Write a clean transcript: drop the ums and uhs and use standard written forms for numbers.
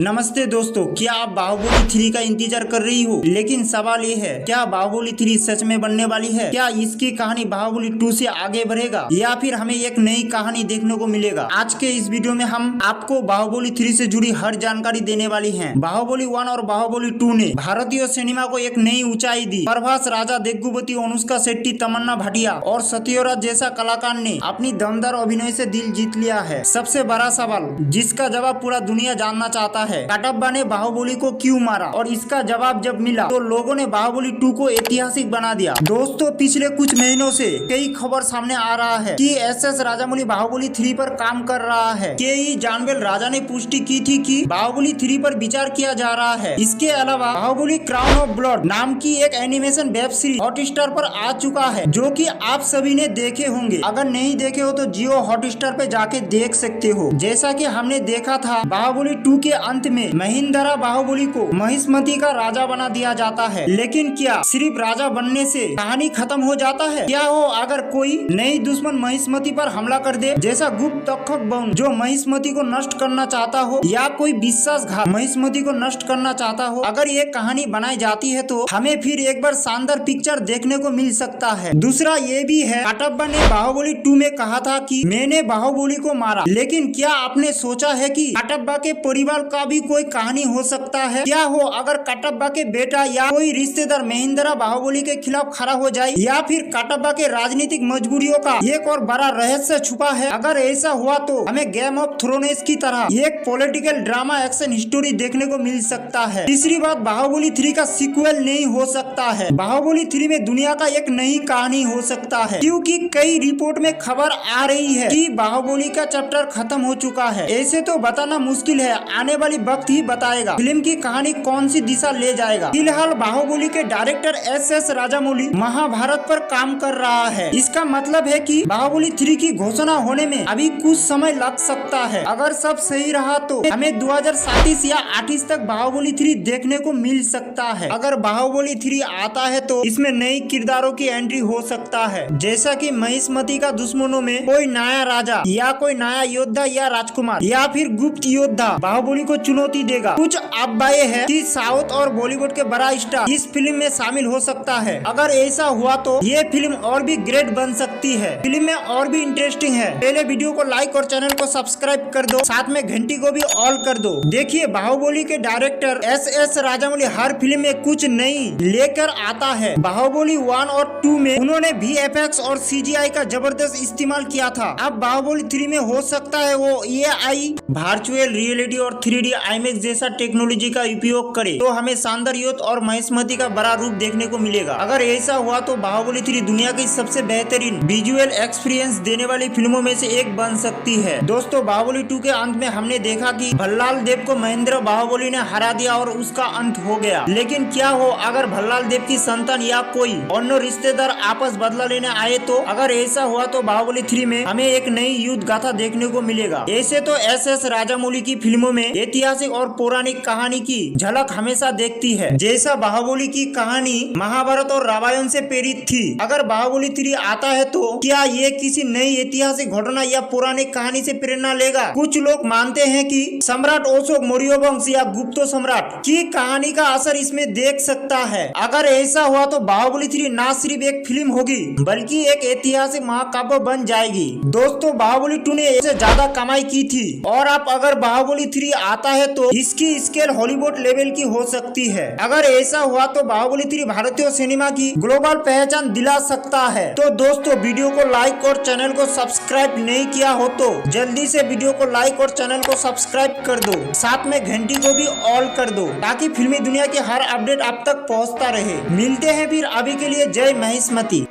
नमस्ते दोस्तों, क्या आप बाहुबली 3 का इंतजार कर रही हो? लेकिन सवाल ये है, क्या बाहुबली 3 सच में बनने वाली है? क्या इसकी कहानी बाहुबली 2 से आगे बढ़ेगा या फिर हमें एक नई कहानी देखने को मिलेगा? आज के इस वीडियो में हम आपको बाहुबली 3 से जुड़ी हर जानकारी देने वाली हैं। बाहुबली 1 और बाहुबली 2 ने भारतीय सिनेमा को एक नई ऊंचाई दी। प्रभास, राजा देग्गुबती, अनुष्का शेट्टी, तमन्ना भाटिया और सत्यराज जैसा कलाकार ने अपनी दमदार अभिनय से दिल जीत लिया है। सबसे बड़ा सवाल जिसका जवाब पूरा दुनिया जानना चाहता है, कटप्पा ने बाहुबली को क्यों मारा? और इसका जवाब जब मिला तो लोगों ने बाहुबली 2 को ऐतिहासिक बना दिया। दोस्तों, पिछले कुछ महीनों से कई खबर सामने आ रहा है कि एस.एस. राजामौली बाहुबली 3 पर काम कर रहा है। के.ई. जानवेल राजा ने पुष्टि की थी कि बाहुबली 3 पर विचार किया जा रहा है। इसके अलावा बाहुबली क्राउन ऑफ ब्लड नाम की एक एनिमेशन वेब सीरीज हॉटस्टार पर आ चुका है, जो कि आप सभी ने देखे होंगे। अगर नहीं देखे हो तो जियो हॉटस्टार पे जाके देख सकते हो। जैसा कि हमने देखा था, बाहुबली 2 के अंत में महिंद्रा बाहुबली को महिष्मती का राजा बना दिया जाता है। लेकिन क्या सिर्फ राजा बनने से कहानी खत्म हो जाता है? क्या हो अगर कोई नई दुश्मन महिष्मती पर हमला कर दे, जैसा गुप्त तक्षक बम जो महिष्मती को नष्ट करना चाहता हो, या कोई विश्वासघात महिष्मती को नष्ट करना चाहता हो? अगर ये कहानी बनाई जाती है तो हमें फिर एक बार शानदार पिक्चर देखने को मिल सकता है। दूसरा ये भी है, कटप्पा ने बाहुबली 2 में कहा था कि मैंने बाहुबली को मारा। लेकिन क्या आपने सोचा है कि कटप्पा के परिवार का भी कोई कहानी हो सकता है? क्या हो अगर कटप्पा के बेटा या कोई रिश्तेदार महिंद्रा बाहुबली के खिलाफ खड़ा हो जाए, या फिर कटप्पा के राजनीतिक मजबूरियों का एक और बड़ा रहस्य छुपा है? अगर ऐसा हुआ तो हमें गेम ऑफ थ्रोन्स की तरह एक पॉलिटिकल ड्रामा एक्शन स्टोरी देखने को मिल सकता है। तीसरी बात, बाहुबली 3 का सीक्वल नहीं हो सकता है। बाहुबली 3 में दुनिया का एक नई कहानी हो सकता है, क्योंकि कई रिपोर्ट में खबर आ रही है कि बाहुबली का चैप्टर खत्म हो चुका है। ऐसे तो बताना मुश्किल है, आने वाली वक्त ही बताएगा फिल्म की कहानी कौन सी दिशा ले जाएगा। फिलहाल बाहुबली के डायरेक्टर एस.एस. राजामौली महाभारत पर काम कर रहा है। इसका मतलब है कि बाहुबली 3 की घोषणा होने में अभी कुछ समय लग सकता है। अगर सब सही रहा तो हमें 2027 या 28 तक बाहुबली 3 देखने को मिल सकता है। अगर बाहुबली 3 आता है तो इसमें नई किरदारों की एंट्री हो सकता है, जैसा कि महिष्मती का दुश्मनों में कोई नया राजा या कोई नया योद्धा या राजकुमार या फिर गुप्त योद्धा बाहुबली को चुनौती देगा। कुछ अफवाहें हैं कि साउथ और बॉलीवुड के बड़ा स्टार इस फिल्म में शामिल हो सकता है। अगर ऐसा हुआ तो ये फिल्म और भी ग्रेट बन सकती है। फिल्म में और भी इंटरेस्टिंग है। पहले वीडियो को लाइक और चैनल को सब्सक्राइब कर दो, साथ में घंटी को भी ऑल कर दो। देखिए, बाहुबली के डायरेक्टर एस.एस. राजामौली हर फिल्म में कुछ नई लेकर आता है। बाहुबली 1 और 2 में उन्होंने VFX और CGI का जबरदस्त इस्तेमाल किया था। अब बाहुबली 3 में हो सकता है वो AI, वर्चुअल रियलिटी और 3D IMAX जैसा टेक्नोलॉजी का उपयोग करे, तो हमें शानदार युद्ध और महिष्मती का बड़ा रूप देखने को मिलेगा। अगर ऐसा हुआ तो बाहुबली 3 दुनिया की सबसे बेहतरीन विजुअल एक्सपीरियंस देने वाली फिल्मों में से एक बन सकती है। दोस्तों, बाहुबली 2 के अंत में हमने देखा कि भल्लाल देव को महेंद्र बाहुबली ने हरा दिया और उसका अंत हो गया। लेकिन क्या हो अगर भल्लाल देव की संतान या कोई अन्य रिश्तेदार आपस बदला लेने आए तो? अगर ऐसा हुआ तो बाहुबली 3 में हमें एक नई युद्ध गाथा देखने को मिलेगा। ऐसे तो एस.एस. राजामौली की फिल्मों में ऐतिहासिक और पौराणिक कहानी की झलक हमेशा देखती है, जैसा बाहुबली की कहानी महाभारत और रामायण से प्रेरित थी। अगर बाहुबली 3 आता है तो क्या ये किसी नई ऐतिहासिक घटना या पौराणिक कहानी से प्रेरणा लेगा? कुछ लोग मानते हैं कि सम्राट अशोक, मौर्य वंश या गुप्त सम्राट की कहानी का असर इसमें देख सकता है। अगर ऐसा हुआ तो बाहुबली 3 न सिर्फ एक फिल्म होगी बल्कि एक ऐतिहासिक महाकाव्य बन जाएगी। दोस्तों, बाहुबली 2 ने इससे ज्यादा कमाई की थी, और अब अगर बाहुबली 3 आता है तो इसकी स्केल हॉलीवुड लेवल की हो सकती है। अगर ऐसा हुआ तो बाहुबली 3 भारतीय सिनेमा की ग्लोबल पहचान दिला सकता है। तो दोस्तों, वीडियो को लाइक और चैनल को सब्सक्राइब नहीं किया हो तो जल्दी से वीडियो को लाइक और चैनल को सब्सक्राइब कर दो, साथ में घंटी को भी ऑल कर दो, ताकि फिल्मी दुनिया की हर अपडेट आप तक पहुंचता रहे। मिलते हैं फिर, अभी के लिए जय महिष्मती।